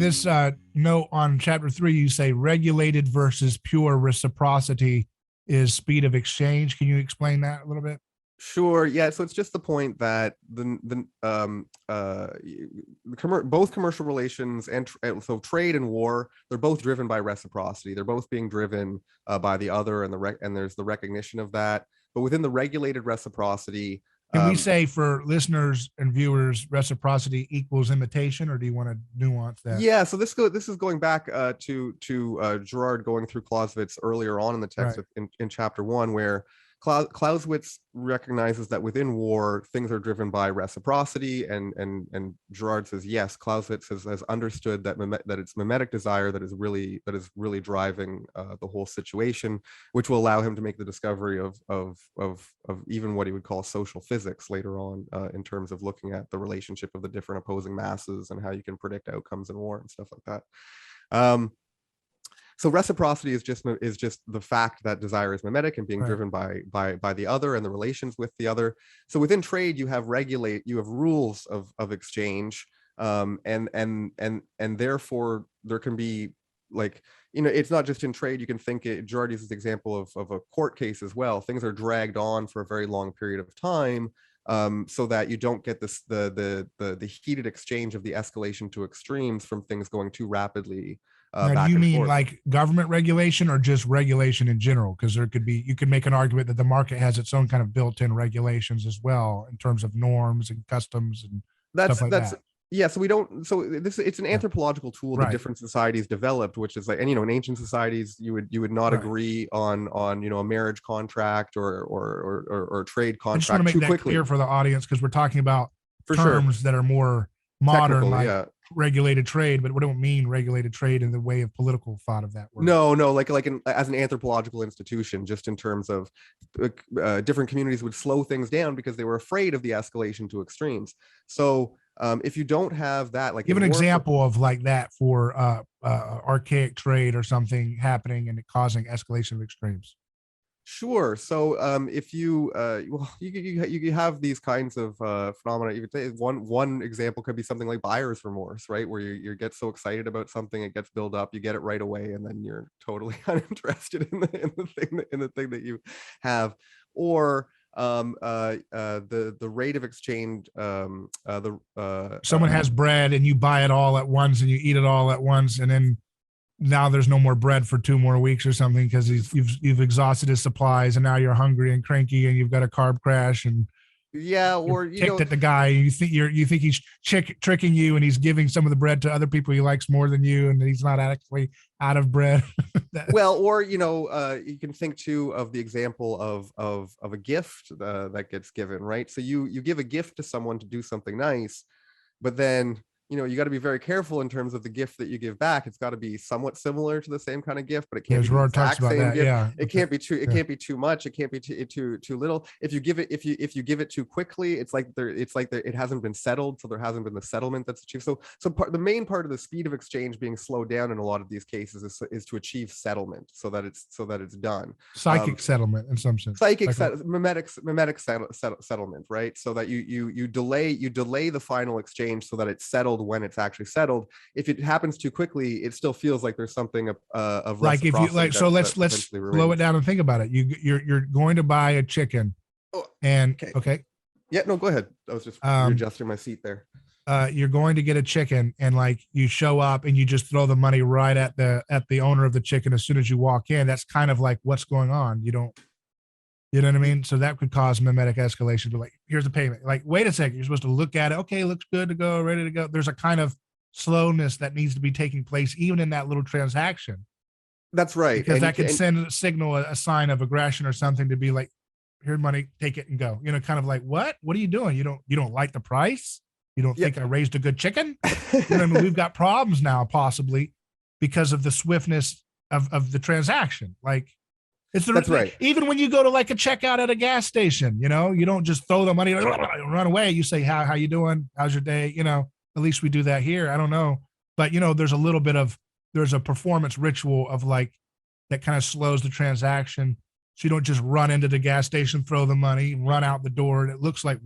this note on chapter 3, you say regulated versus pure reciprocity is speed of exchange. Can you explain that a little bit? Sure. Yeah. So it's just the point that both commercial relations and so trade and war, they're both driven by reciprocity. They're both being driven by the other, and there's the recognition of that. But within the regulated reciprocity, can we say for listeners and viewers, reciprocity equals imitation, or do you want to nuance that? Yeah. So this is going back to Girard going through Clausewitz earlier on in the text, right, in chapter 1, where Clausewitz recognizes that within war, things are driven by reciprocity, and Girard says, yes, Clausewitz has understood that it's mimetic desire that is really driving the whole situation, which will allow him to make the discovery of even what he would call social physics later on, in terms of looking at the relationship of the different opposing masses and how you can predict outcomes in war and stuff like that. So reciprocity is just the fact that desire is mimetic and being driven by the other and the relations with the other. So within trade, you have rules of exchange, and therefore there can be, like, it's not just in trade. You can think Girard uses the example of a court case as well. Things are dragged on for a very long period of time, so that you don't get the heated exchange of the escalation to extremes from things going too rapidly. Now, do you mean like government regulation or just regulation in general? Because you could make an argument that the market has its own kind of built-in regulations as well in terms of norms and customs and stuff like that. Yeah, so it's an anthropological tool that different societies developed, which is like, and in ancient societies you would not agree on a marriage contract or a trade contract. I just want to make that clear for the audience, because we're talking about terms that are more modern, like regulated trade, but we don't mean regulated trade in the way of political thought of that word. No, as an anthropological institution, just in terms of different communities would slow things down because they were afraid of the escalation to extremes. So if you don't have that, like, give an example of like that for archaic trade or something happening and it causing escalation of extremes. Sure. So if you have these kinds of phenomena. You could say one example could be something like buyer's remorse, right? Where you get so excited about something, it gets built up, you get it right away, and then you're totally uninterested in the thing that you have. Or the rate of exchange, someone has bread and you buy it all at once and you eat it all at once, and then now there's no more bread for 2 more weeks or something because you've exhausted his supplies, and now you're hungry and cranky and you've got a carb crash, and or you ticked at the guy. You think he's tricking you, and he's giving some of the bread to other people he likes more than you, and he's not actually out of bread. Well, or you can think too of the example of a gift that gets given, right? So you give a gift to someone to do something nice, but then you got to be very careful in terms of the gift that you give back. It's got to be somewhat similar to the same kind of gift, but it can't be the exact same gift. Yeah. It can't be too. It can't be too much. It can't be too little. If you give it too quickly, it hasn't been settled, so there hasn't been the settlement that's achieved. So the main part of the speed of exchange being slowed down in a lot of these cases is to achieve settlement, so that it's done. Psychic settlement in some sense. Mimetic settlement, right? So that you delay the final exchange so that it's settled when it's actually settled. If it happens too quickly, it still feels like there's something of like if you like. So let's slow it down and think about it. You're going to buy a chicken, and okay. Yeah, no, go ahead. I was just adjusting my seat there. You're going to get a chicken, and like you show up and you just throw the money right at the owner of the chicken as soon as you walk in. That's kind of like what's going on. You know what I mean? So that could cause mimetic escalation. But like, here's the payment. Like, wait a second. You're supposed to look at it. Okay, looks good to go, ready to go. There's a kind of slowness that needs to be taking place even in that little transaction. That's right. Because that could send a signal, a sign of aggression or something, to be like, here's money, take it and go. Kind of like, what are you doing? You don't like the price? You don't think I raised a good chicken? I mean, we've got problems now, possibly because of the swiftness of the transaction. Like, that's right. Even when you go to like a checkout at a gas station, you don't just throw the money and run away. You say, how you doing? How's your day? At least we do that here. I don't know. But, there's there's a performance ritual of like, that kind of slows the transaction. So you don't just run into the gas station, throw the money, run out the door. And it looks like,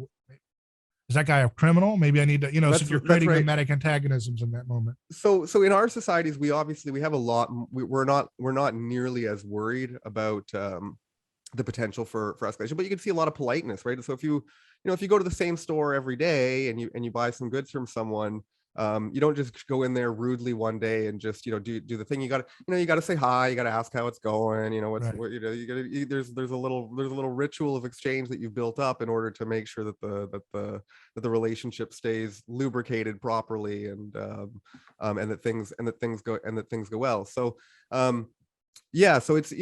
is that guy a criminal? Maybe I need to, so That's you're that's creating right. mimetic antagonisms in that moment. So in our societies, we have a lot. We're not nearly as worried about the potential for escalation, but you can see a lot of politeness, right? So if you go to the same store every day and you buy some goods from someone, you don't just go in there rudely one day and just do the thing. You got to say hi, you got to ask how it's going, Right. there's a little ritual of exchange that you've built up in order to make sure that the relationship stays lubricated properly, and that things go well. So yeah, so it's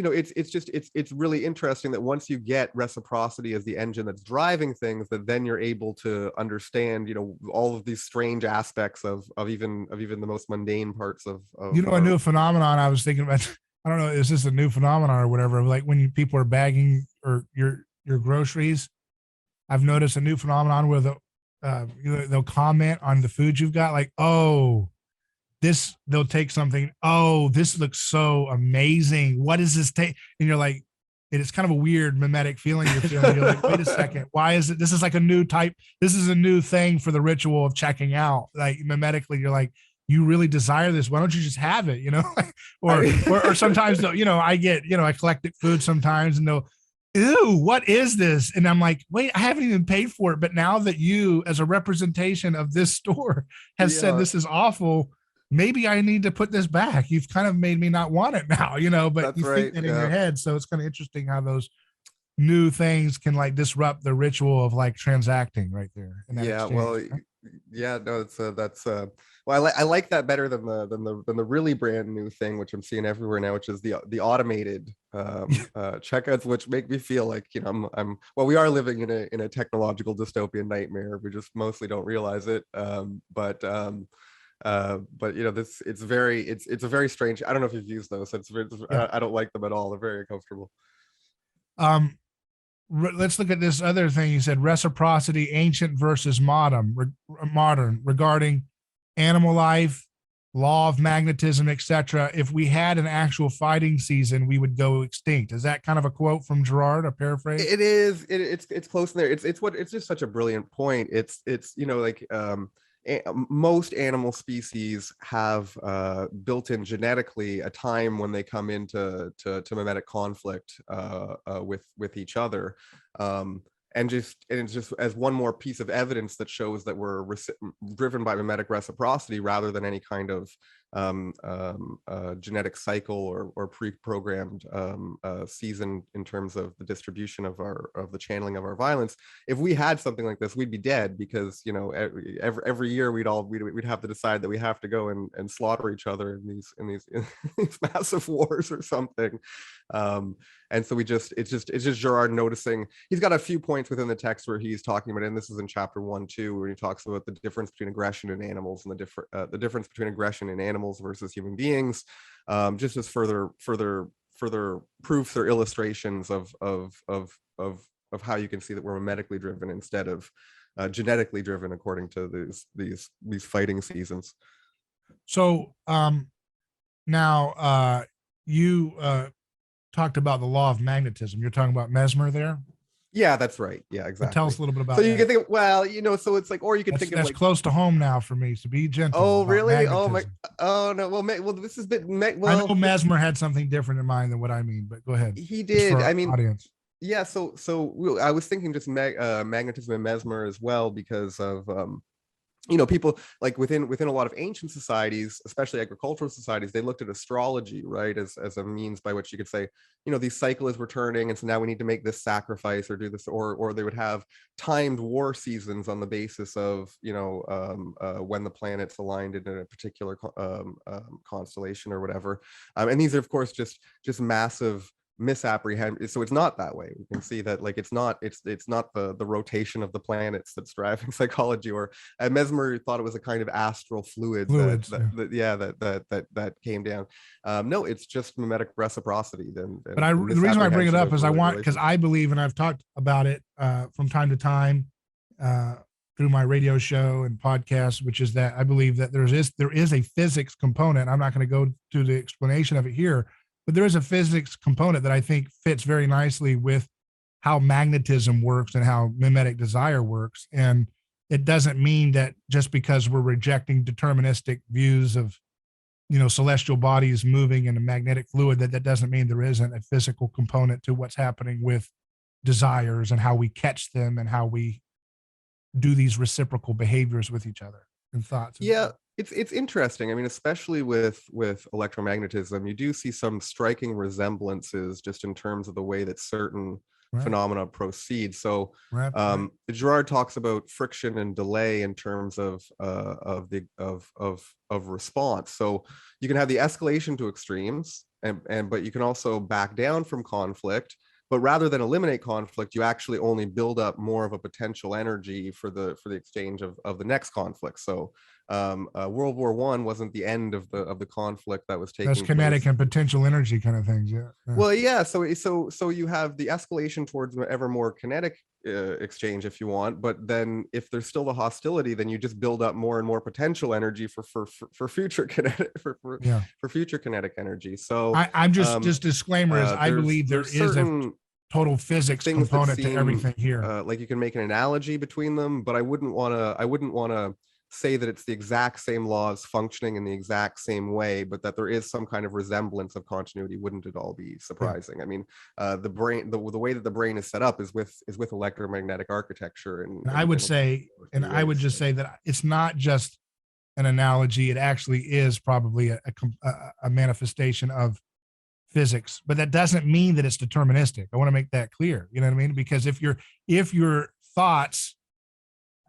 really interesting that once you get reciprocity as the engine that's driving things, that then you're able to understand all of these strange aspects of even the most mundane parts of A new phenomenon I was thinking about, I don't know, is this a new phenomenon or whatever? Like when people are bagging or your groceries, I've noticed a new phenomenon where they'll comment on the food you've got, like, oh, they'll take something, oh, this looks so amazing. What is this take? And you're like, it's kind of a weird mimetic feeling you're feeling. You're like, wait a second, why is it? This is like a new type. This is a new thing for the ritual of checking out. Like mimetically, you're like, you really desire this. Why don't you just have it? Or sometimes, I get, I collected food sometimes and they'll, ew, what is this? And I'm like, wait, I haven't even paid for it. But now that you, as a representation of this store, has said this is awful, maybe I need to put this back. You've kind of made me not want it now, but That's you right, think that in your head. So it's kind of interesting how those new things can like disrupt the ritual of like transacting right there. Yeah, exchange, well, right? yeah, no, well, I like that better than the really brand new thing, which I'm seeing everywhere now, which is the automated checkouts, which make me feel like well, we are living in a technological dystopian nightmare. We just mostly don't realize it. But this it's a very strange. I don't know if you've used those. I don't like them at all. They're very uncomfortable. Let's look at this other thing you said: reciprocity, ancient versus modern regarding animal life, law of magnetism, etc. If we had an actual fighting season, we would go extinct. Is that kind of a quote from Girard, a paraphrase? It is. It's close in there. It's just such a brilliant point. It's like most animal species have built in genetically a time when they come into mimetic conflict with each other, and it's just as one more piece of evidence that shows that we're driven by mimetic reciprocity rather than any kind of genetic cycle or pre-programmed season in terms of the distribution of the channeling of our violence. If we had something like this, we'd be dead, because every year we'd have to decide that we have to go and slaughter each other in these massive wars or something. And so it's just Girard noticing. He's got a few points within the text where he's talking about, and this is in chapter 1 too, where he talks about the difference between aggression in animals and the difference between aggression in animals versus human beings, just as further proofs or illustrations of how you can see that we're mimetically driven instead of genetically driven, according to these fighting seasons. So now you talked about the law of magnetism. You're talking about Mesmer there? Yeah, that's right. Yeah, exactly. So tell us a little bit about so you that. can think, well, so it's like, or you can think of that's like, close to home now for me, so be gentle. Oh, really? Magnetism. Oh my, oh no. Well, this has been, I know Mesmer had something different in mind than what I mean, but go ahead. He did. I mean, audience. Yeah. So I was thinking just magnetism and Mesmer as well, because of people like within a lot of ancient societies, especially agricultural societies, they looked at astrology, right, as a means by which you could say, these cycle is returning, and so now we need to make this sacrifice or do this, or they would have timed war seasons on the basis of when the planets aligned in a particular constellation or whatever, and these are of course just massive misapprehension. So it's not that way. We can see that like it's not the rotation of the planets that's driving psychology, or Mesmer thought it was a kind of astral fluid that came down. No, it's just mimetic reciprocity. But the reason I bring it up is because I believe, and I've talked about it from time to time through my radio show and podcast, which is that I believe that there is a physics component. I'm not going to go to the explanation of it here, but there is a physics component that I think fits very nicely with how magnetism works and how mimetic desire works. And it doesn't mean that just because we're rejecting deterministic views of, celestial bodies moving in a magnetic fluid, that doesn't mean there isn't a physical component to what's happening with desires and how we catch them and how we do these reciprocal behaviors with each other and thoughts. Yeah, it's interesting. I mean, especially with electromagnetism, you do see some striking resemblances just in terms of the way that certain Right. phenomena proceed. So Right. Girard talks about friction and delay in terms of response. So you can have the escalation to extremes, and but you can also back down from conflict. But rather than eliminate conflict, you actually only build up more of a potential energy for the exchange of the next conflict. So World War I wasn't the end of the conflict that was taking That's kinetic place. and potential energy kind of things. Yeah. Well, yeah. So you have the escalation towards ever more kinetic exchange, if you want. But then, if there's still the hostility, then you just build up more and more potential energy for future kinetic for future kinetic energy. So I'm just disclaimer is I believe there is a total physics component to everything here. Like you can make an analogy between them, but I wouldn't want to say that it's the exact same laws functioning in the exact same way, but that there is some kind of resemblance of continuity. Wouldn't it all be surprising? Yeah. I mean, the brain, the way that the brain is set up is with electromagnetic architecture. And I would say, and I would just say that it's not just an analogy. It actually is probably a manifestation of physics, but that doesn't mean that it's deterministic. I want to make that clear. You know what I mean? Because if your thoughts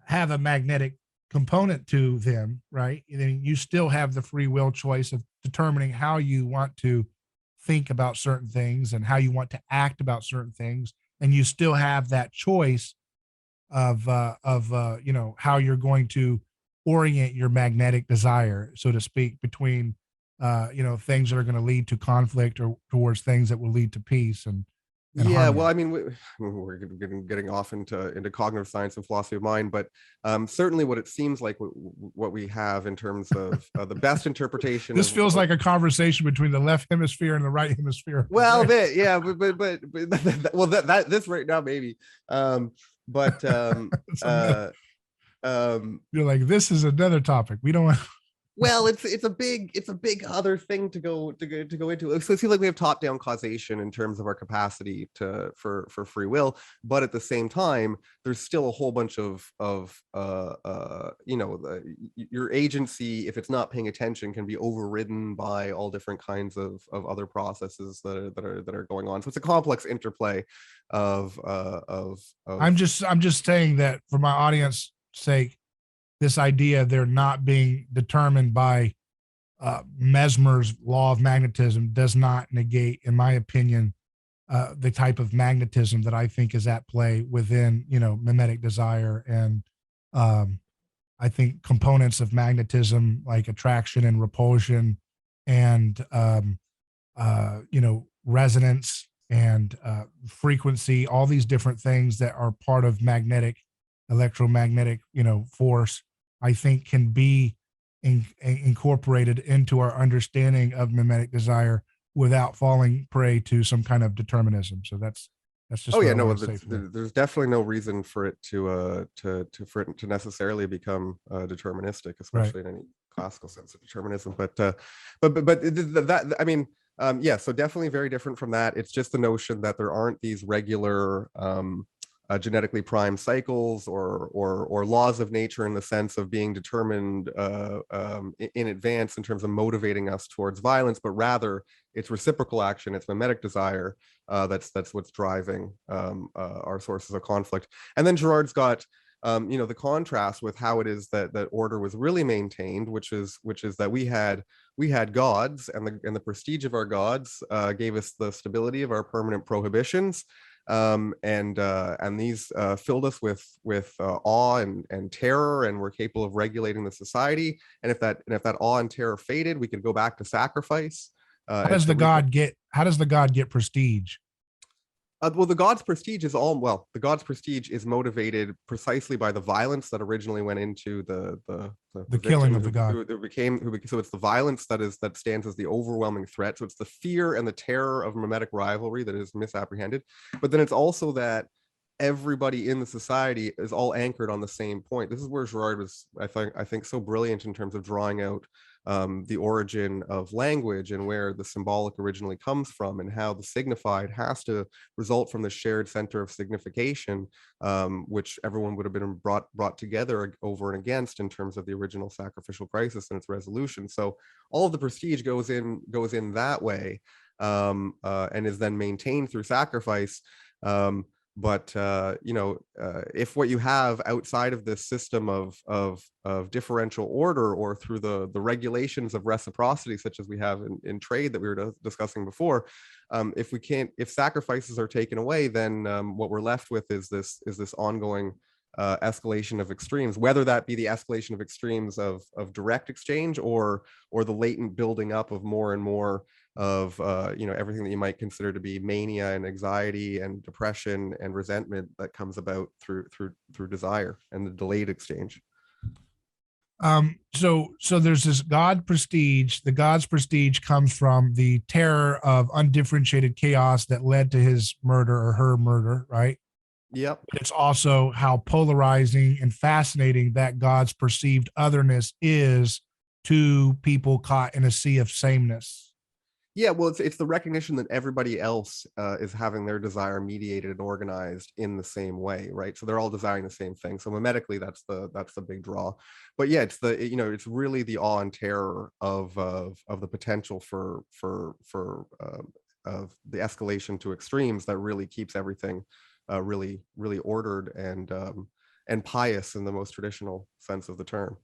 have a magnetic component to them, right, then you still have the free will choice of determining how you want to think about certain things and how you want to act about certain things, and you still have that choice of how you're going to orient your magnetic desire, so to speak, between things that are going to lead to conflict or towards things that will lead to peace and yeah, harmony. well, I mean, we're getting off into cognitive science and philosophy of mind, but certainly what it seems like what we have in terms of the best interpretation. This feels like a conversation between the left hemisphere and the right hemisphere. Well, yeah, but well, that this right now maybe, but you're like, this is another topic we don't want. Well, it's a big other thing to go into. So it seems like we have top-down causation in terms of our capacity for free will, but at the same time, there's still a whole bunch of your agency, if it's not paying attention, can be overridden by all different kinds of other processes that are going on. So it's a complex interplay of. I'm just saying that for my audience sake, this idea they're not being determined by Mesmer's law of magnetism does not negate, in my opinion, the type of magnetism that I think is at play within, mimetic desire. And I think components of magnetism like attraction and repulsion and, resonance and frequency, all these different things that are part of electromagnetic, force, I think can be incorporated into our understanding of mimetic desire without falling prey to some kind of determinism. So that's just. Oh yeah, no, there's definitely no reason for it to necessarily become deterministic, especially in any classical sense of determinism. But that, I mean, yeah, so definitely very different from that. It's just the notion that there aren't these regular genetically primed cycles or laws of nature in the sense of being determined in advance in terms of motivating us towards violence, but rather it's reciprocal action, it's mimetic desire that's what's driving our sources of conflict. And then Girard's got the contrast with how it is that order was really maintained, which is that we had gods, and the prestige of our gods gave us the stability of our permanent prohibitions. And these filled us with awe and terror, and were capable of regulating the society. And if that awe and terror faded, we could go back to sacrifice. How does the god get prestige? Well, the god's prestige is motivated precisely by the violence that originally went into the killing of the god. So it's the violence that stands as the overwhelming threat. So it's the fear and the terror of mimetic rivalry that is misapprehended. But then it's also that everybody in the society is all anchored on the same point. This is where Girard was, I think so brilliant in terms of drawing out the origin of language and where the symbolic originally comes from, and how the signified has to result from the shared center of signification, which everyone would have been brought together over and against in terms of the original sacrificial crisis and its resolution. So all of the prestige goes in that way, and is then maintained through sacrifice. But if what you have outside of this system of differential order, or through the regulations of reciprocity, such as we have in trade that we were discussing before, if sacrifices are taken away, then what we're left with is this ongoing escalation of extremes, whether that be the escalation of extremes of direct exchange, or the latent building up of more and more of everything that you might consider to be mania and anxiety and depression and resentment that comes about through desire and the delayed exchange. So there's this God prestige. The God's prestige comes from the terror of undifferentiated chaos that led to his murder or her murder, right? Yep. But it's also how polarizing and fascinating that God's perceived otherness is to people caught in a sea of sameness. Yeah, well, it's the recognition that everybody else is having their desire mediated and organized in the same way, right? So they're all desiring the same thing. So mimetically, that's the big draw. But yeah, it's really the awe and terror of the potential for of the escalation to extremes that really keeps everything really ordered and pious in the most traditional sense of the term.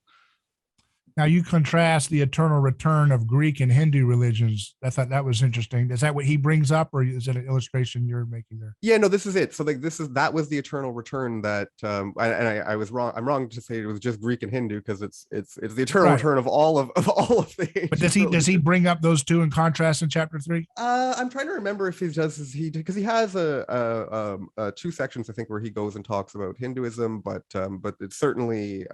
Now you contrast the eternal return of Greek and Hindu religions. I thought that was interesting. Is that what he brings up, or is it an illustration you're making there? Yeah, no, this is it. So like that was the eternal return that I was wrong. I'm wrong to say it was just Greek and Hindu, because it's the eternal return of all of the. But does he bring up those two in contrast in chapter 3? I'm trying to remember if he does, because he has two sections, I think, where he goes and talks about Hinduism, but it's certainly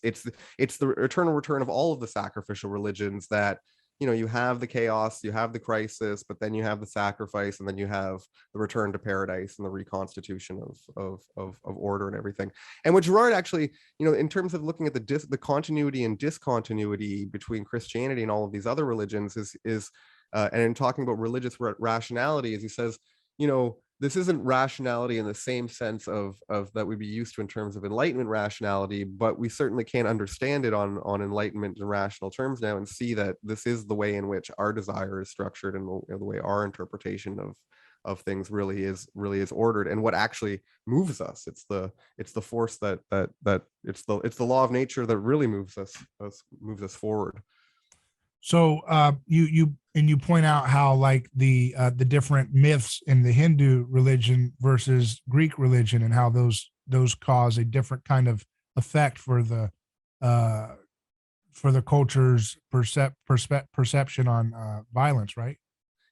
it's the eternal return of all of the sacrificial religions, that you have the chaos, you have the crisis, but then you have the sacrifice, and then you have the return to paradise and the reconstitution of order and everything. And what Girard actually, in terms of looking at the continuity and discontinuity between Christianity and all of these other religions, is and in talking about religious rationality, as he says, this isn't rationality in the same sense of that we'd be used to in terms of Enlightenment rationality, but we certainly can't understand it on Enlightenment and rational terms now, and see that this is the way in which our desire is structured, and the way our interpretation of things really is ordered, and what actually moves us. It's the force that it's the law of nature that really moves us forward. So you point out how, like, the different myths in the Hindu religion versus Greek religion, and how those cause a different kind of effect for the culture's perception on violence, right?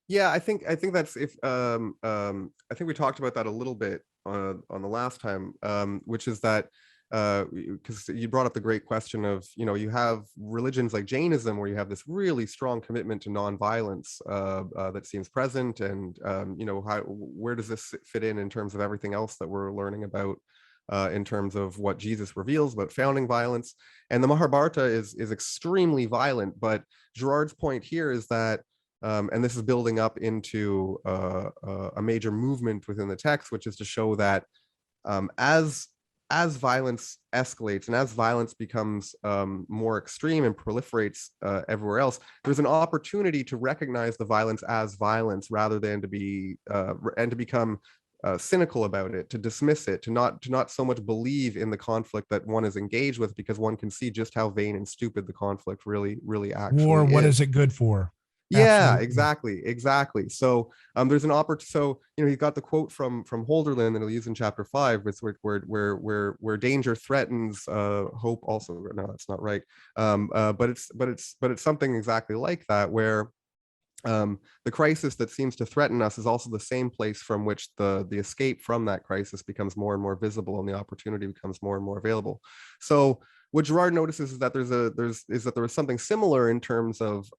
Yeah, I think that's I think we talked about that a little bit on the last time, which is that because you brought up the great question of, you have religions like Jainism, where you have this really strong commitment to nonviolence that seems present, and where does this fit in terms of everything else that we're learning about in terms of what Jesus reveals about founding violence. And the Mahabharata is extremely violent, but Girard's point here is that and this is building up into a major movement within the text, which is to show that as violence escalates and as violence becomes more extreme and proliferates everywhere else, there's an opportunity to recognize the violence as violence, rather than to be and to become cynical about it, to dismiss it, to not so much believe in the conflict that one is engaged with, because one can see just how vain and stupid the conflict really actually War, what is. is it good for? Yeah, Absolutely. exactly. So there's an opportunity. So he's got the quote from Holderlin that he'll use in chapter 5, where danger threatens, hope also. No, that's not right. But it's something exactly like that, where the crisis that seems to threaten us is also the same place from which the escape from that crisis becomes more and more visible, and the opportunity becomes more and more available. So what Gerard notices is that there was something similar in terms of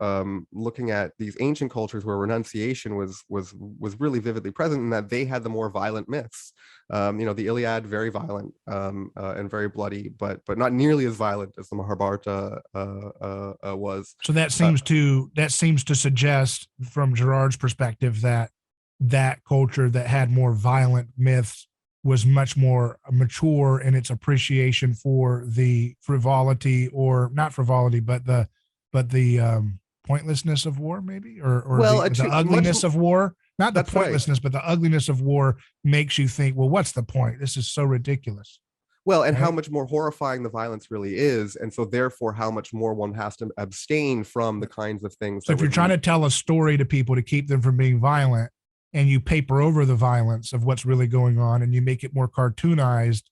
looking at these ancient cultures where renunciation was really vividly present, and that they had the more violent myths. The Iliad, very violent and very bloody, but not nearly as violent as the Mahabharata was. So that seems to suggest, from Gerard's perspective, that that culture that had more violent myths was much more mature in its appreciation for the frivolity, or not frivolity, but the pointlessness of war, maybe, or Well, the ugliness of war. Not the That's right. pointlessness, but the ugliness of war makes you think, well, what's the point? This is so ridiculous. Well, and how Right? much more horrifying the violence really is, and so therefore how much more one has to abstain from the kinds of things So that if you're would trying lead. to tell a story to people to keep them from being violent, and you paper over the violence of what's really going on, and you make it more cartoonized,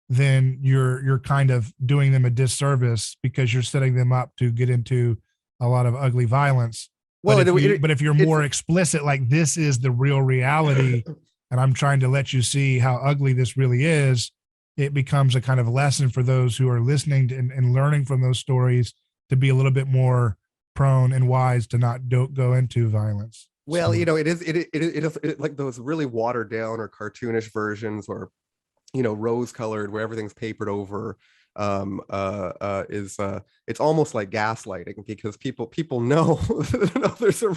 then you're kind of doing them a disservice, because you're setting them up to get into a lot of ugly violence. But Well, if you're it's more explicit, like, this is the real reality, and I'm trying to let you see how ugly this really is, it becomes a kind of lesson for those who are listening to, and learning from those stories, to be a little bit more prone and wise to not go into violence. well, So it is like those really watered down or cartoonish versions, or rose colored, where everything's papered over, is it's almost like gaslighting, because people know, there's a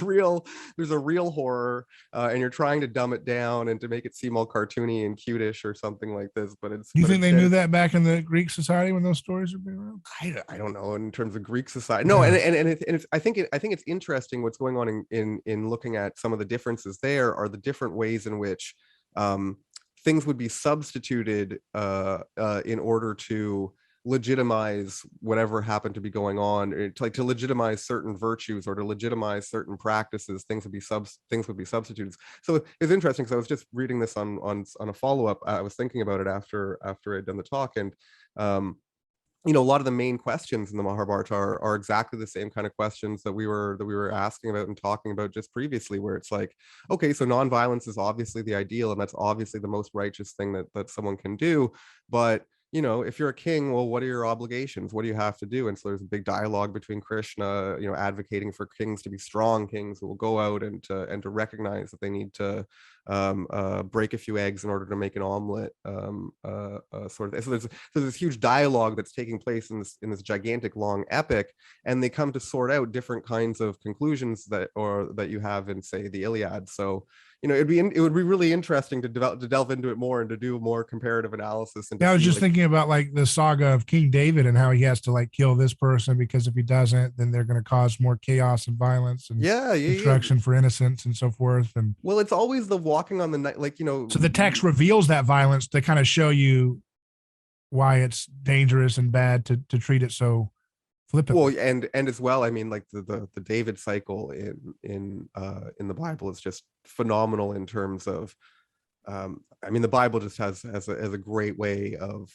real horror, and you're trying to dumb it down and to make it seem all cartoony and cutish or something like this, you but think they instead knew it's, that back in the Greek society when those stories were being around? I don't know, in terms of Greek society. No, Yeah. I think it's interesting what's going on in looking at some of the differences. There are the different ways in which um, things would be substituted in order to legitimize whatever happened to be going on, to legitimize certain virtues or to legitimize certain practices. Things would be substitutes. So it's interesting, because I was just reading this on a follow-up. I was thinking about it after I'd done the talk, and um, a lot of the main questions in the Mahabharata are exactly the same kind of questions that we were asking about and talking about just previously, where it's like, okay, so nonviolence is obviously the ideal, and that's obviously the most righteous thing that someone can do. But if you're a king, well, what are your obligations? What do you have to do? And so there's a big dialogue between Krishna, advocating for kings to be strong kings who will go out and to recognize that they need to break a few eggs in order to make an omelet, sort of. So there's this huge dialogue that's taking place in this gigantic long epic, and they come to sort out different kinds of conclusions that you have in, say, the Iliad. So it would be really interesting to delve into it more and to do more comparative analysis, and to Yeah, I was see, just like, thinking about, like, the saga of King David, and how he has to, like, kill this person, because if he doesn't, then they're going to cause more chaos and violence and yeah, yeah, yeah. destruction for innocence and so forth. And Well, it's always the walking on the night, like, so the text reveals that violence to kind of show you why it's dangerous and bad to treat it so well, flippantly. and as well, I mean, like, the David cycle in the Bible is just phenomenal in terms of, I mean, the Bible just has a great way of,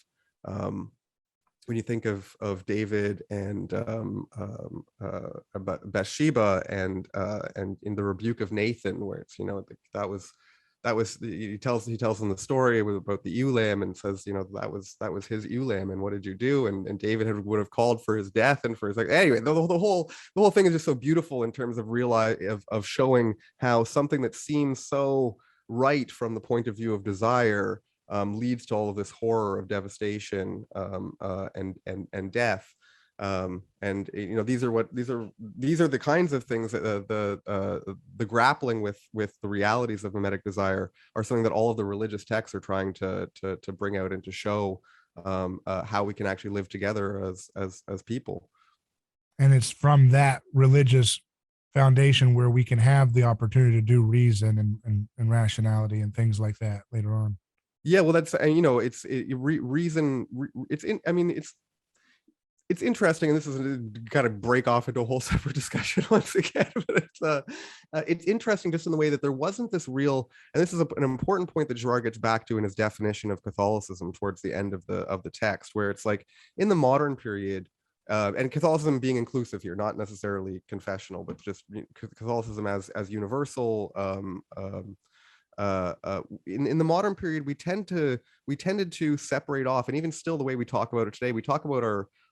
when you think of David and Bathsheba, and in the rebuke of Nathan, where it's, that was he tells them the story about the ewe lamb, and says, that was his ewe lamb, and what did you do? And David would have called for his death and for his, like, anyway, the whole thing is just so beautiful in terms of of showing how something that seems so right from the point of view of desire, leads to all of this horror of devastation, and death. And these are the kinds of things that the grappling with the realities of mimetic desire are something that all of the religious texts are trying to bring out and to show, how we can actually live together as people. And it's from that religious foundation where we can have the opportunity to do reason and rationality and things like that later on. Yeah, well, that's, and reason. It's in. I mean, it's interesting, and this is kind of break off into a whole separate discussion once again. But it's interesting just in the way that there wasn't this real, and this is an important point that Girard gets back to in his definition of Catholicism towards the end of the text, where it's like, in the modern period, and Catholicism being inclusive here, not necessarily confessional, but just Catholicism as universal. In the modern period, we tended to separate off, and even still, the way we talk about it today, we talk about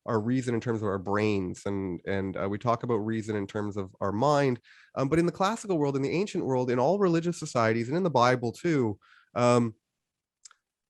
our reason in terms of our brains, and we talk about reason in terms of our mind. But in the classical world, in the ancient world, in all religious societies, and in the Bible too, um,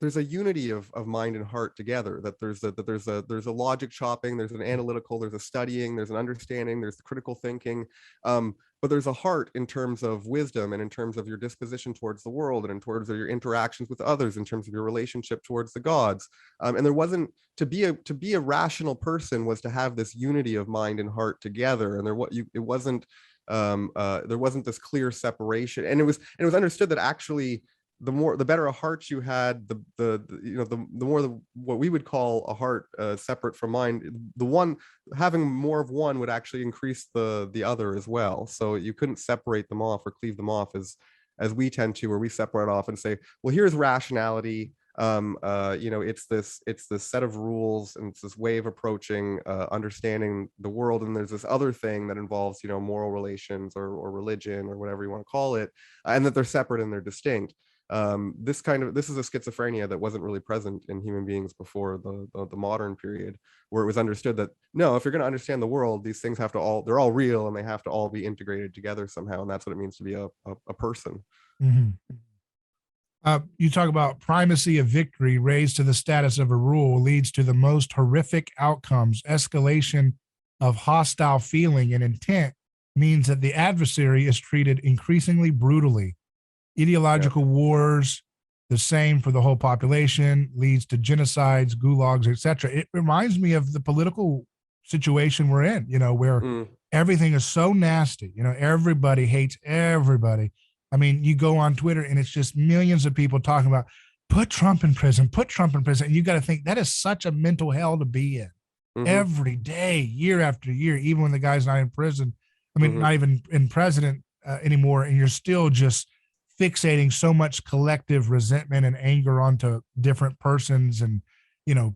there's a unity of mind and heart together. That there's a logic chopping, there's an analytical, there's a studying, there's an understanding, there's critical thinking, but there's a heart in terms of wisdom, and in terms of your disposition towards the world, and in terms of your interactions with others, in terms of your relationship towards the gods. And there wasn't to be a rational person was to have this unity of mind and heart together, and it wasn't there wasn't this clear separation, and it was understood that actually the better a heart you had, the more what we would call a heart separate from mind, the one having more of one would actually increase the other as well. So you couldn't separate them off or cleave them off as we tend to, where we separate off and say, well, here's rationality, it's this set of rules, and it's this way of approaching understanding the world, and there's this other thing that involves moral relations or religion or whatever you want to call it, and that they're separate and they're distinct. This is a schizophrenia that wasn't really present in human beings before the modern period, where it was understood that no, if you're going to understand the world, these things they're all real, and they have to all be integrated together somehow, and that's what it means to be a person. Mm-hmm. You talk about primacy of victory raised to the status of a rule leads to the most horrific outcomes. Escalation of hostile feeling and intent means that the adversary is treated increasingly brutally. Ideological wars, the same for the whole population, leads to genocides, gulags, etc. It reminds me of the political situation we're in, where everything is so nasty. Everybody hates everybody. I mean, you go on Twitter and it's just millions of people talking about put Trump in prison, put Trump in prison. And you got to think that is such a mental hell to be in every day, year after year, even when the guy's not in prison. I mean, not even in president anymore. And you're still just fixating so much collective resentment and anger onto different persons, and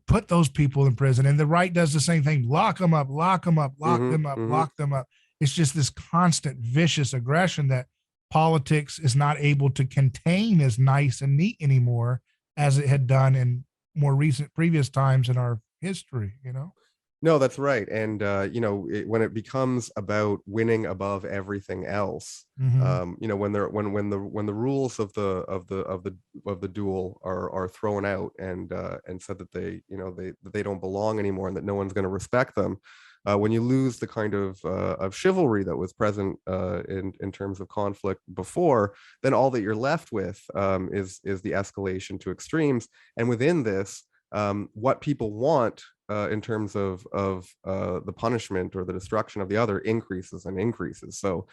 put those people in prison. And the right does the same thing: lock them up, lock them up, lock them up, lock them up. It's just this constant vicious aggression that politics is not able to contain as nice and neat anymore as it had done in more recent previous times in our history. No, that's right. And when it becomes about winning above everything else, when the rules of the duel are thrown out, and said that they don't belong anymore, and that no one's going to respect them, when you lose the kind of chivalry that was present in terms of conflict before, then all that you're left with is the escalation to extremes. And within this, what people want in terms of the punishment or the destruction of the other increases and increases. So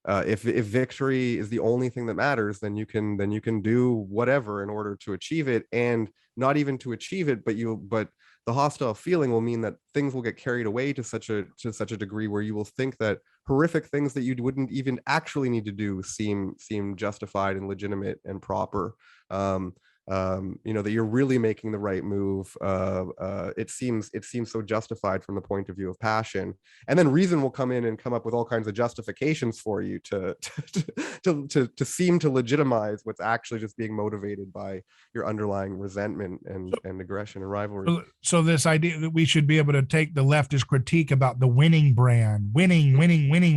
if victory is the only thing that matters, then you can do whatever in order to achieve it, and not even to achieve it, but the hostile feeling will mean that things will get carried away to such a degree where you will think that horrific things that you wouldn't even actually need to do seem justified and legitimate and proper. That you're really making the right move. It seems so justified from the point of view of passion, and then reason will come in and come up with all kinds of justifications for you to seem to legitimize what's actually just being motivated by your underlying resentment and aggression and rivalry. So this idea that we should be able to take the leftist critique about the winning brand, winning,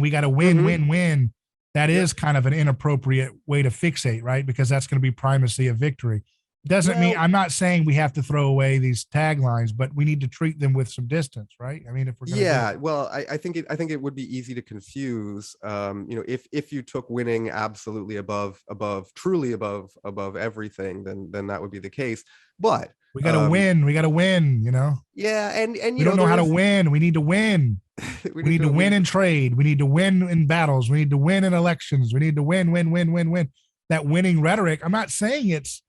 we got to win. That is kind of an inappropriate way to fixate, right? Because that's going to be primacy of victory. Doesn't mean, I'm not saying we have to throw away these taglines, but we need to treat them with some distance, right? I mean, if we're gonna I think it would be easy to confuse. If you took winning absolutely above everything, then that would be the case. But we got to win. We got to win. Yeah, and we don't know how to win. We need to win. we need to win in trade. We need to win in battles. We need to win in elections. We need to win. That winning rhetoric. I'm not saying it's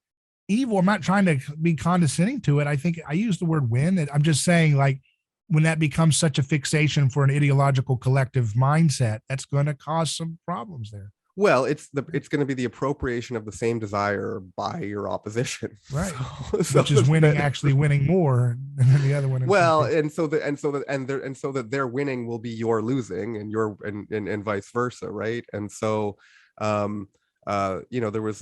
evil. I'm not trying to be condescending to it. I think I use the word win. I'm just saying, like, when that becomes such a fixation for an ideological collective mindset, that's going to cause some problems there. Well, it's going to be the appropriation of the same desire by your opposition, right? Which is winning, actually winning more than the other one. Well, and so that their winning will be your losing, and your and vice versa, right? And so, there is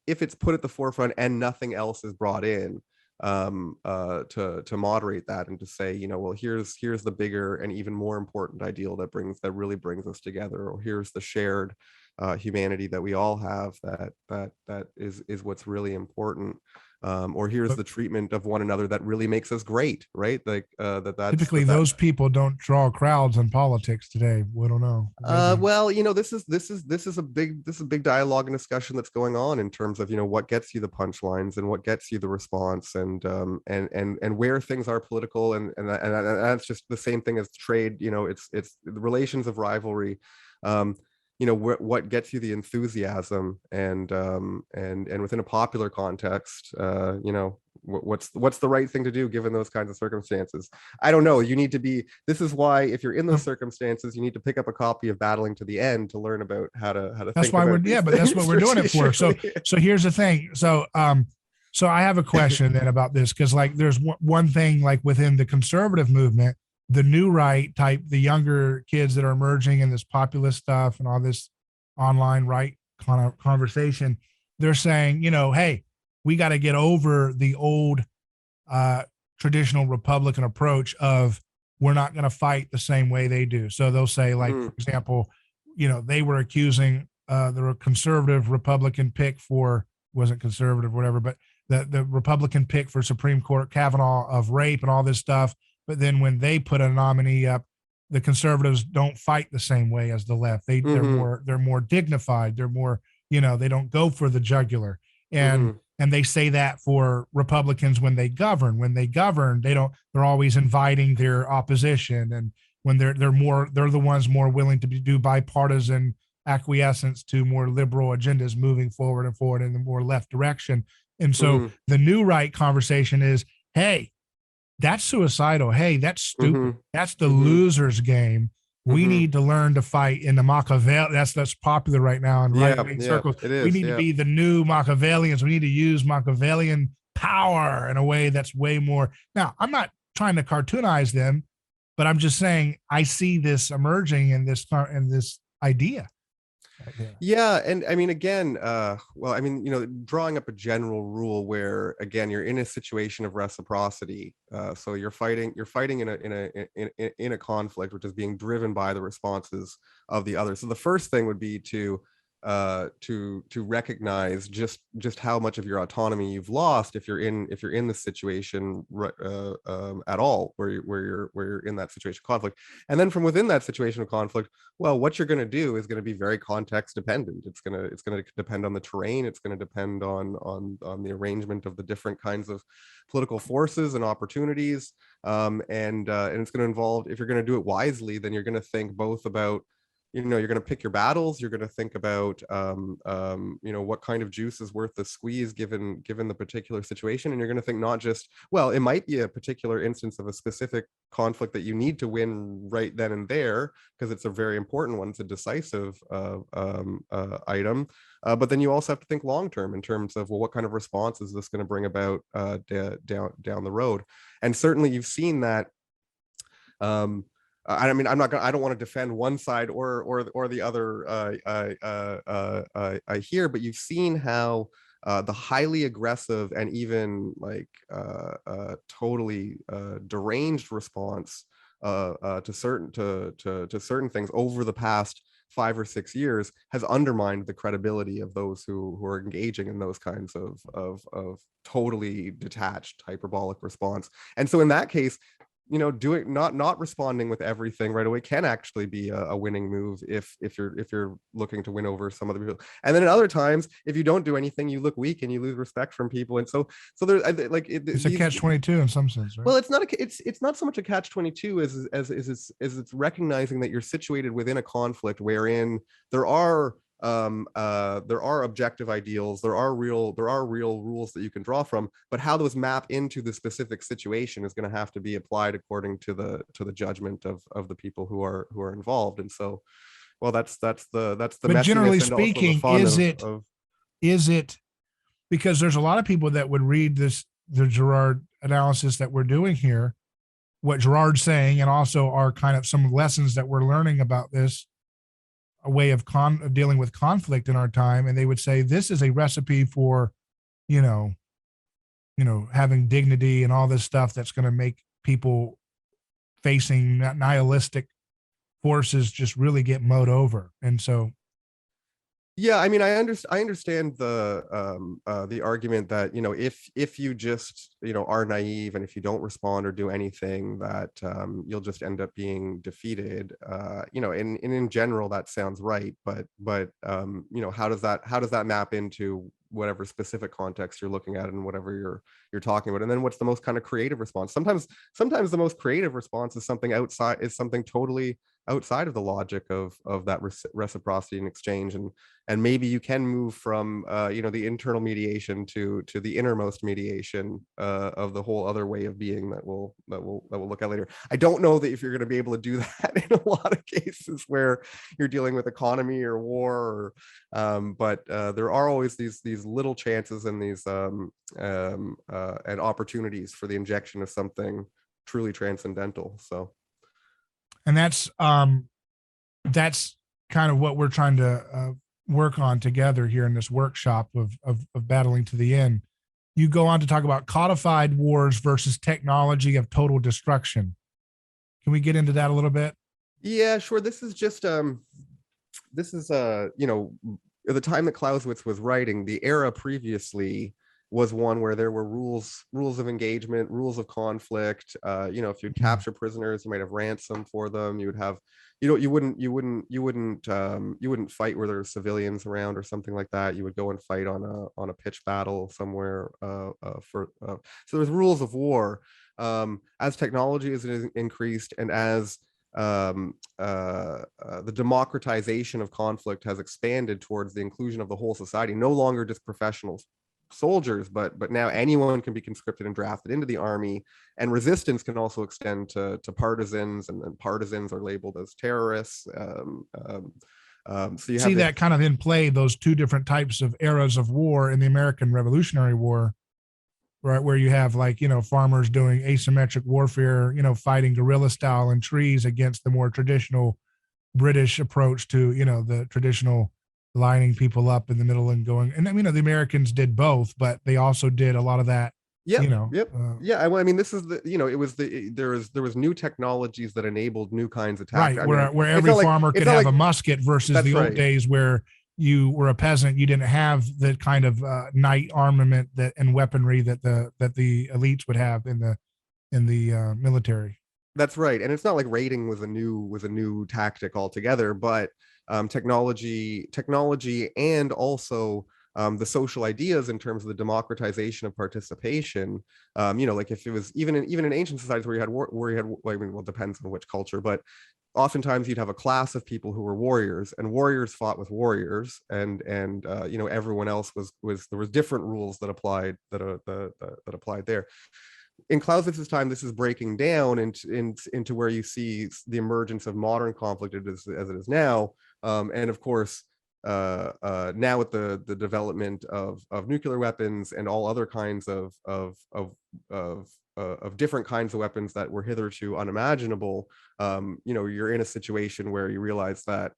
if it's put at the forefront and nothing else is brought in, to moderate that and to say, well, here's the bigger and even more important ideal that really brings us together, or here's the shared humanity that we all have, that is what's really important, or here's But the treatment of one another that really makes us great, right? Like typically those people don't draw crowds in politics today. We don't know. well, this is a big dialogue and discussion that's going on in terms of, what gets you the punchlines and what gets you the response, and where things are political, and that's just the same thing as trade. It's the relations of rivalry. What gets you the enthusiasm, and within a popular context, what's the right thing to do given those kinds of circumstances. I don't know. This is why, if you're in those circumstances, you need to pick up a copy of Battling to the End to learn about how to that's think why about but that's what we're doing it for. So here's the thing. So I have a question then about this, because like there's one thing, like within the conservative movement, the new right type, the younger kids that are emerging in this populist stuff and all this online right kind of conversation, they're saying, hey, we got to get over the old traditional Republican approach of we're not going to fight the same way they do. So they'll say, like, for example, they were accusing the conservative Republican pick wasn't conservative, whatever, but the Republican pick for Supreme Court Kavanaugh of rape and all this stuff. But then when they put a nominee up, the conservatives don't fight the same way as the left. They're more dignified. They're more, they don't go for the jugular. And they say that for Republicans when they govern. When they govern, they're always inviting their opposition. And when they're the ones more willing to do bipartisan acquiescence to more liberal agendas moving forward in the more left direction. And so the new right conversation is, hey, that's suicidal. Hey, that's stupid. That's the loser's game. We need to learn to fight in the Machiavelli. That's popular right now in right-wing circles. We need to be the new Machiavellians. We need to use Machiavellian power in a way that's way more. Now, I'm not trying to cartoonize them, but I'm just saying I see this emerging in this idea. Yeah, and I mean, again, drawing up a general rule where, again, you're in a situation of reciprocity, so you're fighting in a conflict which is being driven by the responses of the other. So the first thing would be to recognize just how much of your autonomy you've lost if you're in this situation at all, where you're in that situation of conflict. And then from within that situation of conflict, well, what you're going to do is going to be very context dependent. It's going to depend on the terrain. It's going to depend on the arrangement of the different kinds of political forces and opportunities, and it's going to involve, if you're going to do it wisely, then you're going to think both about, you're going to pick your battles. You're going to think about, what kind of juice is worth the squeeze given the particular situation. And you're going to think not just, well, it might be a particular instance of a specific conflict that you need to win right then and there, because it's a very important one. It's a decisive item. But then you also have to think long term in terms of, well, what kind of response is this going to bring about down the road? And certainly you've seen that. I mean, I don't want to defend one side or the other here, but you've seen how the highly aggressive and even like totally deranged response to certain things over the past 5 or 6 years has undermined the credibility of those who are engaging in those kinds of totally detached hyperbolic response. And so in that case, doing not responding with everything right away can actually be a winning move if you're looking to win over some other people. And then at other times, if you don't do anything, you look weak and you lose respect from people. And so there's it's a catch-22 in some sense, right? Well, it's not so much a catch-22 as it's recognizing that you're situated within a conflict wherein there are objective ideals, there are real rules that you can draw from, but how those map into the specific situation is going to have to be applied according to the judgment of the people who are involved. And so, well, that's the but generally speaking, is it because there's a lot of people that would read the Girard analysis that we're doing here, what Girard's saying, and also our kind of some lessons that we're learning about this, a way of dealing with conflict in our time, and they would say this is a recipe for, having dignity and all this stuff that's going to make people facing nihilistic forces just really get mowed over. And so, yeah, I mean, I understand the argument that, if you just, are naive, and if you don't respond or do anything, that you'll just end up being defeated. And in general that sounds right, but how does that map into whatever specific context you're looking at and whatever you're talking about? And then what's the most kind of creative response? Sometimes the most creative response is something totally outside of the logic of that reciprocity and exchange, and maybe you can move from the internal mediation to the innermost mediation of the whole other way of being that we'll look at later. I don't know that if you're going to be able to do that in a lot of cases where you're dealing with economy or war, but there are always these little chances and these and opportunities for the injection of something truly transcendental. So, and that's kind of what we're trying to work on together here in this workshop of battling to the end. You go on to talk about codified wars versus technology of total destruction. Can we get into that a little bit? Yeah, sure. This is at the time that Clausewitz was writing, the era previously was one where there were rules of engagement, rules of conflict. If you'd capture prisoners, you might have ransom for them. You would have, you wouldn't fight where there's civilians around or something like that. You would go and fight on a pitched battle somewhere. So there's rules of war. As technology has increased, and as the democratization of conflict has expanded towards the inclusion of the whole society, no longer just professional soldiers, but now anyone can be conscripted and drafted into the army, and resistance can also extend to partisans, and partisans are labeled as terrorists. So you see that kind of in play, those two different types of eras of war in the American Revolutionary War, right, where you have farmers doing asymmetric warfare, fighting guerrilla style in trees against the more traditional British approach to the traditional lining people up in the middle and going. And the Americans did both, but they also did a lot of that. Yeah. I mean, this is there was new technologies that enabled new kinds of tactics. Right, where every farmer could have a musket versus the old days where you were a peasant, you didn't have the kind of knight armament and weaponry that the elites would have in the military. That's right, and it's not like raiding was a new tactic altogether, but technology and also the social ideas in terms of the democratization of participation. Like if it was even in ancient societies where you had well, it depends on which culture, but oftentimes you'd have a class of people who were warriors, and warriors fought with warriors, and everyone else was there was different rules that applied there. In Clausewitz's time, this is breaking down into where you see the emergence of modern conflict as it is now, and of course now with the development of nuclear weapons and all other kinds of different kinds of weapons that were hitherto unimaginable. You're in a situation where you realize that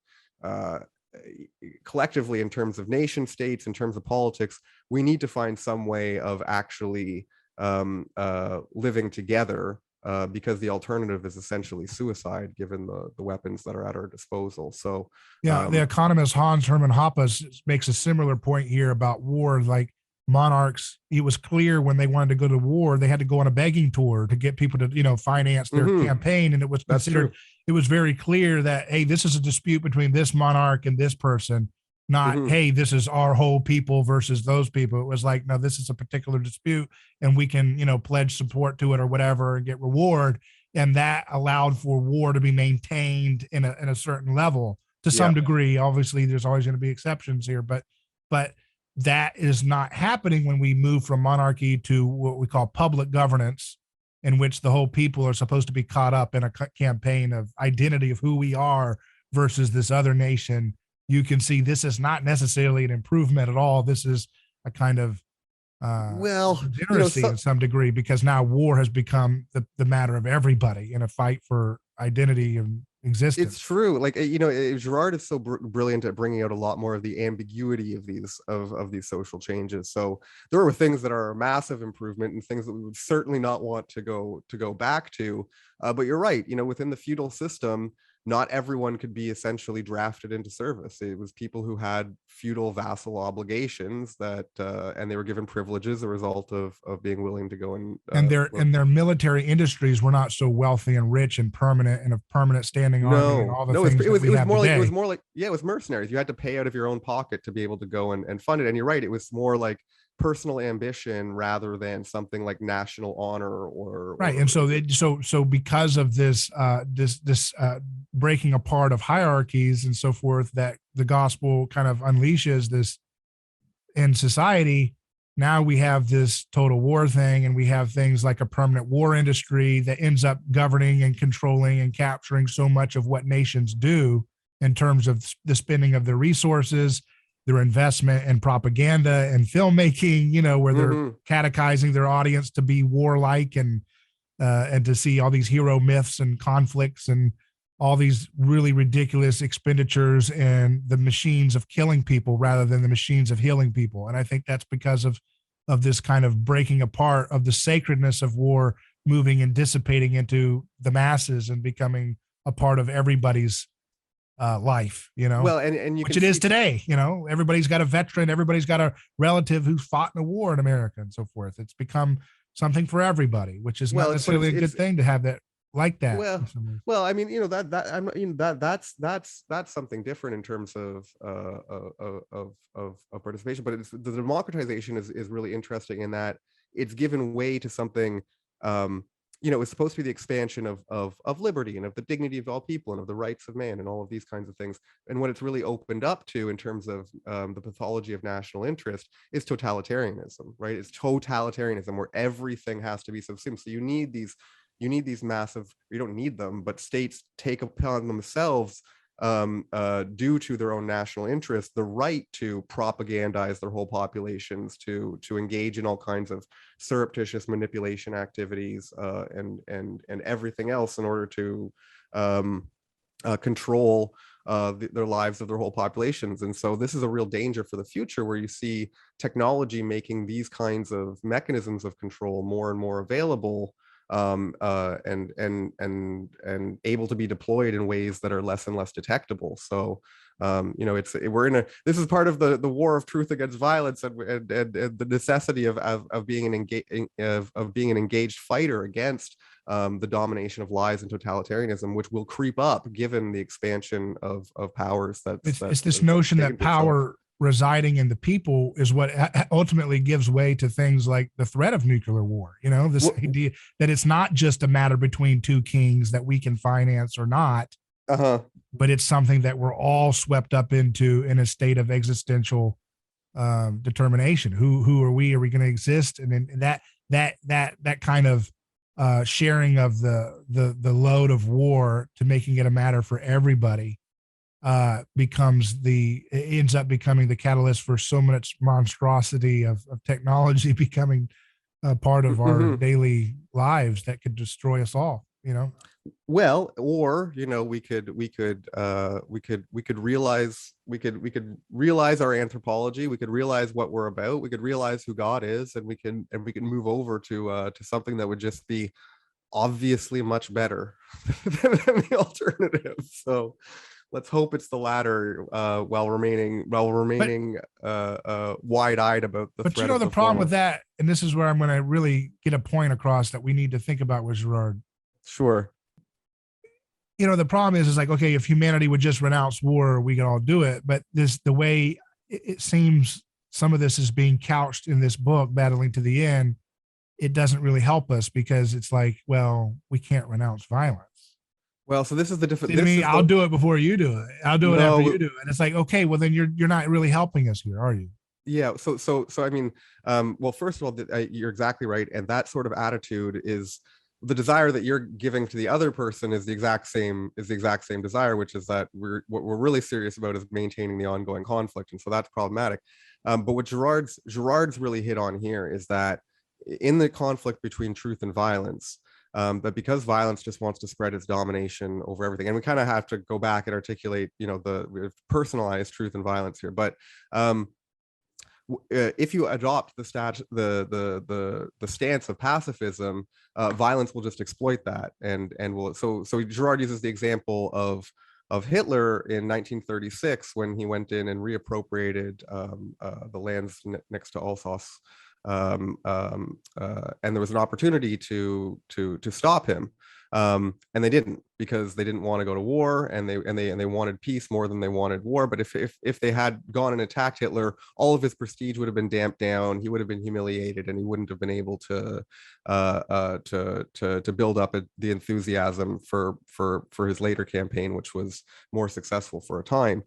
collectively, in terms of nation states, in terms of politics, we need to find some way of actually living together, because the alternative is essentially suicide, given the weapons that are at our disposal. So the economist Hans Hermann Hoppe makes a similar point here about war. Like monarchs, it was clear when they wanted to go to war, they had to go on a begging tour to get people to finance their campaign, and it was considered, it was very clear that, hey, this is a dispute between this monarch and this person, not hey, this is our whole people versus those people. It was like, no, this is a particular dispute, and we can pledge support to it or whatever and get reward. And that allowed for war to be maintained in a certain level to some degree. Obviously there's always going to be exceptions here, but that is not happening when we move from monarchy to what we call public governance, in which the whole people are supposed to be caught up in a campaign of identity of who we are versus this other nation. You can see this is not necessarily an improvement at all. This is a kind of degeneracy in some degree, because now war has become the matter of everybody in a fight for identity and existence. It's true. Like you know, Girard is so brilliant at bringing out a lot more of the ambiguity of these social changes. So there are things that are a massive improvement and things that we would certainly not want to go back to. But you're right. You know, within the feudal system, not everyone could be essentially drafted into service. It was people who had feudal vassal obligations that, and they were given privileges as a result of being willing to go and their military industries were not so wealthy and rich and permanent and a permanent standing army and all the things it was more today. like, it was more like, yeah, it was mercenaries. You had to pay out of your own pocket to be able to go and fund it. And you're right, it was more like personal ambition rather than something like national honor or right. And so because of this breaking apart of hierarchies and so forth, that the gospel kind of unleashes this in society. Now we have this total war thing, and we have things like a permanent war industry that ends up governing and controlling and capturing so much of what nations do in terms of the spending of their resources, their investment in propaganda and filmmaking, you know, where they're catechizing their audience to be warlike and to see all these hero myths and conflicts and all these really ridiculous expenditures and the machines of killing people rather than the machines of healing people. And I think that's because of this kind of breaking apart of the sacredness of war, moving and dissipating into the masses and becoming a part of everybody's life, you know. Well, and you which it is today, you know. Everybody's got a veteran, everybody's got a relative who's fought in a war in America and so forth. It's become something for everybody, which is not necessarily a good thing to have that like that. Well, I mean, you know, that's something different in terms of participation, but it's the democratization is really interesting in that it's given way to something. You know, it's supposed to be the expansion of liberty and of the dignity of all people and of the rights of man and all of these kinds of things. And what it's really opened up to in terms of the pathology of national interest is totalitarianism, right? It's totalitarianism where everything has to be subsumed. So you need these massive, you don't need them, but states take upon themselves due to their own national interest, the right to propagandize their whole populations, to engage in all kinds of surreptitious manipulation activities and everything else in order to control their lives of their whole populations. And so this is a real danger for the future, where you see technology making these kinds of mechanisms of control more and more available, and able to be deployed in ways that are less and less detectable. So you know, this is part of the war of truth against violence and the necessity of being an engaged fighter against the domination of lies and totalitarianism, which will creep up given the expansion of powers. It's this notion that power residing in the people is what ultimately gives way to things like the threat of nuclear war. You know, this idea that it's not just a matter between two kings that we can finance or not, but it's something that we're all swept up into in a state of existential determination. Who are we? Are we going to exist? And then that kind of sharing of the load of war to making it a matter for everybody ends up becoming the catalyst for so much monstrosity of technology becoming a part of our daily lives that could destroy us all, you know. Well, or you know, we could realize our anthropology, we could realize what we're about, we could realize who God is, and we can move over to something that would just be obviously much better than the alternative. So let's hope it's the latter, while remaining wide-eyed about the. But you know, the problem with that, and this is where I'm going to really get a point across that we need to think about with Girard. Sure. You know, the problem is like, okay, if humanity would just renounce war, we could all do it. But the way it seems some of this is being couched in this book, Battling to the End, it doesn't really help us, because it's like, well, we can't renounce violence. Well, so this is the difference. I mean, I'll do it before you do it. I'll do it after you do it. And it's like, okay, well then you're not really helping us here, are you? Yeah. So I mean, well, first of all, you're exactly right, and that sort of attitude is the desire that you're giving to the other person is the exact same desire, which is that what we're really serious about is maintaining the ongoing conflict, and so that's problematic. But what Girard's really hit on here is that in the conflict between truth and violence, But because violence just wants to spread its domination over everything, and we kind of have to go back and articulate, the personalized truth and violence here. But if you adopt the stance of pacifism, violence will just exploit that, and will. So Girard uses the example of Hitler in 1936 when he went in and reappropriated the lands next to Alsace, and there was an opportunity to stop him, and they didn't, because they didn't want to go to war, and they wanted peace more than they wanted war. But if they had gone and attacked Hitler, all of his prestige would have been damped down. He would have been humiliated, and he wouldn't have been able to build up the enthusiasm for his later campaign, which was more successful for a time.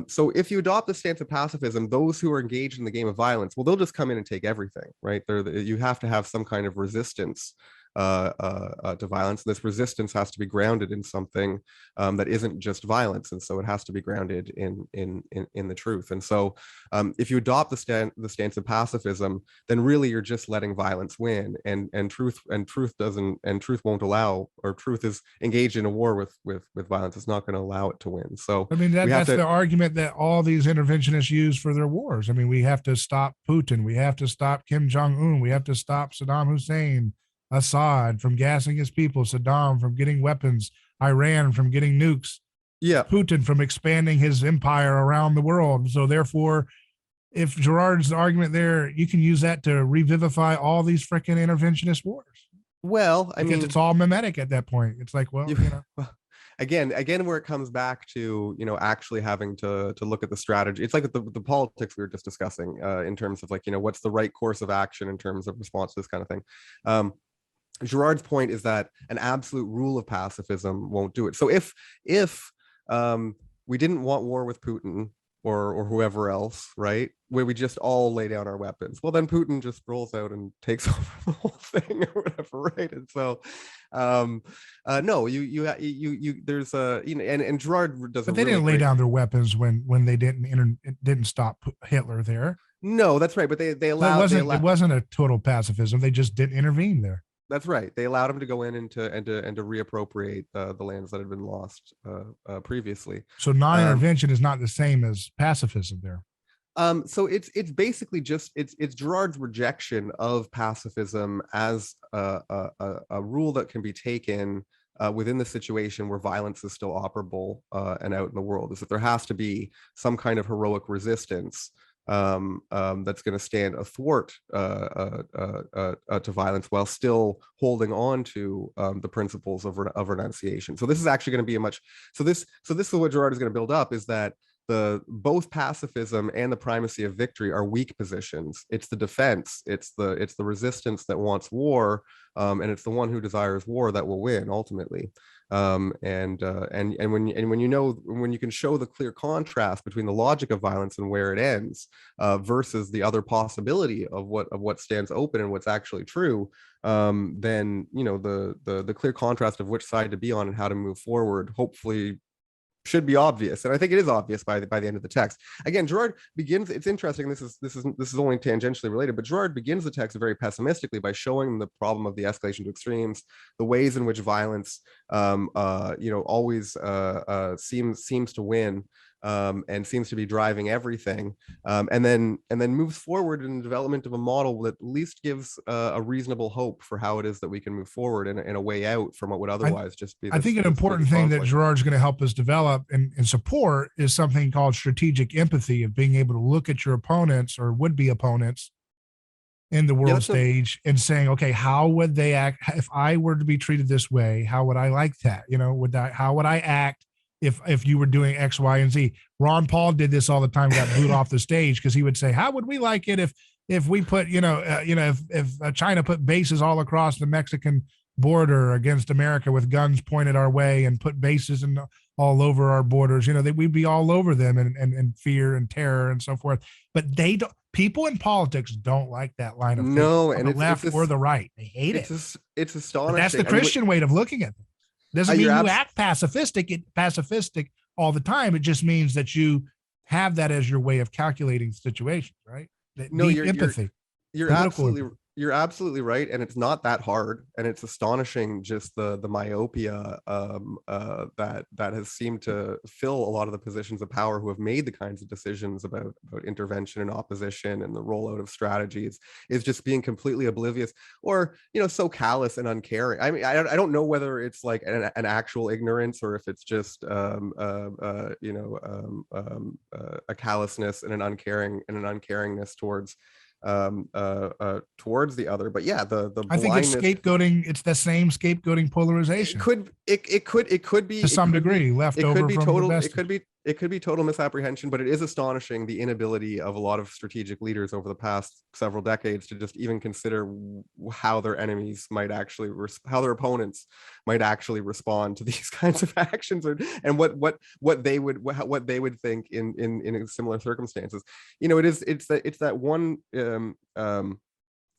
So if you adopt the stance of pacifism, those who are engaged in the game of violence, well, they'll just come in and take everything, right? You have to have some kind of resistance to violence. This resistance has to be grounded in something that isn't just violence, and so it has to be grounded in the truth. And so, if you adopt the stance of pacifism, then really you're just letting violence win, and truth won't allow, or truth is engaged in a war with violence. It's not going to allow it to win. So I mean, that's the argument that all these interventionists use for their wars. I mean, we have to stop Putin, we have to stop Kim Jong-un, we have to stop Saddam Hussein, Assad from gassing his people, Saddam from getting weapons, Iran from getting nukes, Putin from expanding his empire around the world. So therefore, if Girard's argument there, you can use that to revivify all these freaking interventionist wars. Well, I mean, it's all mimetic at that point. It's like, well, again, where it comes back to, actually having to look at the strategy. It's like the politics we were just discussing, in terms of, like, what's the right course of action in terms of response to this kind of thing. Girard's point is that an absolute rule of pacifism won't do it. So if we didn't want war with Putin or whoever else, right, where we just all lay down our weapons, well, then Putin just rolls out and takes over the whole thing or whatever, right? And so no, you there's and Girard doesn't. But they didn't lay down their weapons when they didn't stop Hitler there. No, that's right. But they allowed. It wasn't a total pacifism. They just didn't intervene there. That's right. They allowed him to go in and to reappropriate the lands that had been lost previously. So non-intervention is not the same as pacifism there. So it's basically just it's Girard's rejection of pacifism as a rule that can be taken within the situation where violence is still operable and out in the world. Is that there has to be some kind of heroic resistance that's going to stand athwart to violence while still holding on to the principles of renunciation. So this is actually going to be this is what Girard is going to build up, is that both pacifism and the primacy of victory are weak positions. It's the defense, it's the resistance that wants war, and it's the one who desires war that will win ultimately. When you can show the clear contrast between the logic of violence and where it ends, versus the other possibility of what stands open and what's actually true, then the clear contrast of which side to be on and how to move forward hopefully should be obvious. And I think it is obvious by the end of the text. Again, Girard begins, it's interesting, this is only tangentially related, but Girard begins the text very pessimistically by showing the problem of the escalation to extremes, the ways in which violence always seems to win, and seems to be driving everything, and then moves forward in the development of a model that at least gives a reasonable hope for how it is that we can move forward in a way out from what would otherwise just be. I think an important thing that Girard's going to help us develop and support is something called strategic empathy, of being able to look at your opponents or would-be opponents in the world stage and saying, okay, how would they act if I were to be treated this way? How would I like that? How would I act if you were doing X, Y, and Z? Ron Paul did this all the time, got booed off the stage because he would say, how would we like it if we put, if China put bases all across the Mexican border against America with guns pointed our way and put bases all over our borders, that we'd be all over them and fear and terror and so forth. But people in politics don't like that line of thinking, and the left or the right. They hate it. It's astonishing. But that's the Christian way of looking at it. Doesn't mean you act pacifistic all the time. It just means that you have that as your way of calculating situations, right? Empathy. You're you're absolutely right, and it's not that hard, and it's astonishing just the myopia that has seemed to fill a lot of the positions of power who have made the kinds of decisions about intervention and opposition and the rollout of strategies, is just being completely oblivious, or so callous and uncaring. I mean, I don't know whether it's like an actual ignorance, or if it's just a callousness and an uncaringness towards towards the other. But yeah, the I think it's scapegoating. It's the same scapegoating polarization. It could be to some degree left over from total. the best. It could be total misapprehension, but it is astonishing the inability of a lot of strategic leaders over the past several decades to just even consider how their enemies might actually, how their opponents might actually respond to these kinds of actions, and what they would think in similar circumstances. It's that one.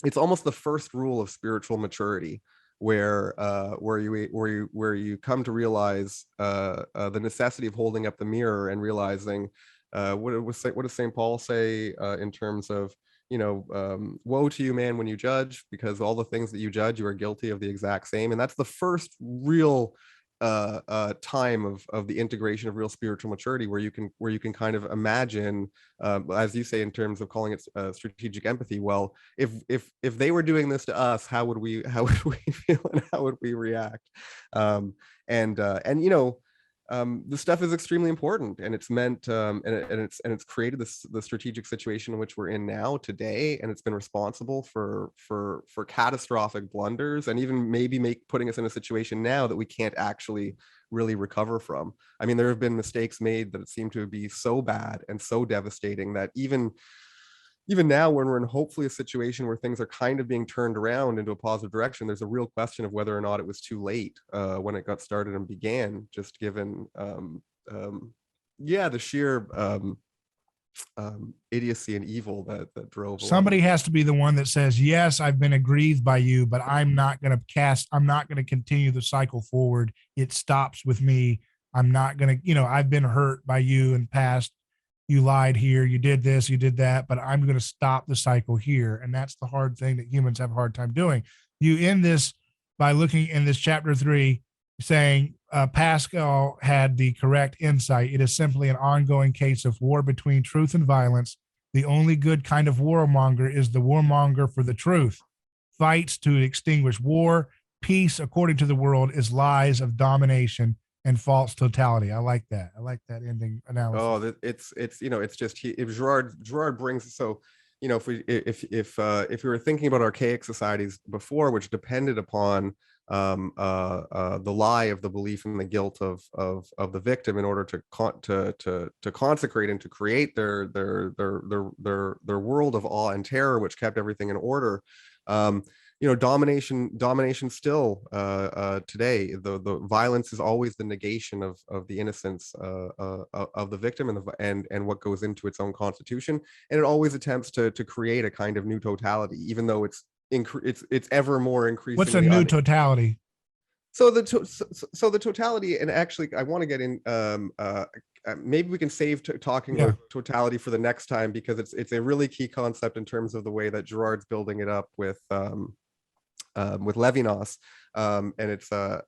It's almost the first rule of spiritual maturity, where you come to realize the necessity of holding up the mirror and realizing what does St. Paul say in terms of woe to you, man, when you judge, because all the things that you judge, you are guilty of the exact same. And that's the first real time of the integration of real spiritual maturity, where you can kind of imagine, as you say, in terms of calling it strategic empathy. Well, if they were doing this to us, how would we feel, and how would we react? This stuff is extremely important, and it's meant and it's created the strategic situation in which we're in now today, and it's been responsible for catastrophic blunders, and even maybe putting us in a situation now that we can't actually really recover from. I mean, there have been mistakes made that seem to be so bad and so devastating that even now, when we're in hopefully a situation where things are kind of being turned around into a positive direction, there's a real question of whether or not it was too late when it got started and began, just given the sheer idiocy and evil that drove. Somebody has to be the one that says, yes, I've been aggrieved by you, but I'm not going to continue the cycle forward. It stops with me. I'm not going to, I've been hurt by you in past. You lied here, you did this, you did that, but I'm going to stop the cycle here. And that's the hard thing that humans have a hard time doing. You end this by looking in this chapter 3, saying Pascal had the correct insight. It is simply an ongoing case of war between truth and violence. The only good kind of warmonger is the warmonger for the truth. Fights to extinguish war. Peace, according to the world, is lies of domination and false totality. I like that. I like that ending analysis. Oh, it's just if Girard brings, so if we were thinking about archaic societies before, which depended upon the lie of the belief in the guilt of the victim in order to consecrate and to create their world of awe and terror, which kept everything in order. Domination still today, the violence is always the negation of the innocence of the victim and what goes into its own constitution, and it always attempts to create a kind of new totality, even though it's ever more increasing. What's a new totality? So the totality, and actually I want to get in maybe we can save talking about totality for the next time, because it's a really key concept in terms of the way that Girard's building it up with Levinas, and it's there's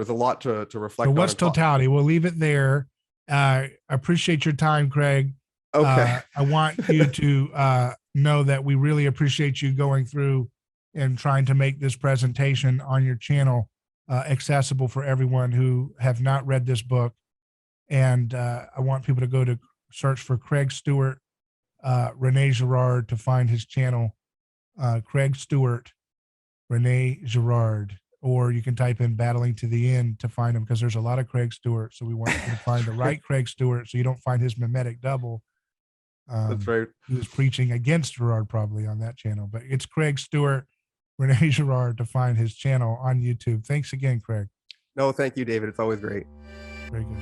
a lot to reflect on. So what's totality? We'll leave it there. I appreciate your time, Craig. Okay. I want you to know that we really appreciate you going through and trying to make this presentation on your channel accessible for everyone who have not read this book. And I want people to go to search for Craig Stewart, Rene Girard, to find his channel. Craig Stewart, Rene Girard, or you can type in Battling to the End to find him, because there's a lot of Craig Stewart. So we want you to find the right Craig Stewart, so you don't find his mimetic double. That's right. He was preaching against Girard probably on that channel, but it's Craig Stewart, Rene Girard, to find his channel on YouTube. Thanks again, Craig. No, thank you, David. It's always great. Very good.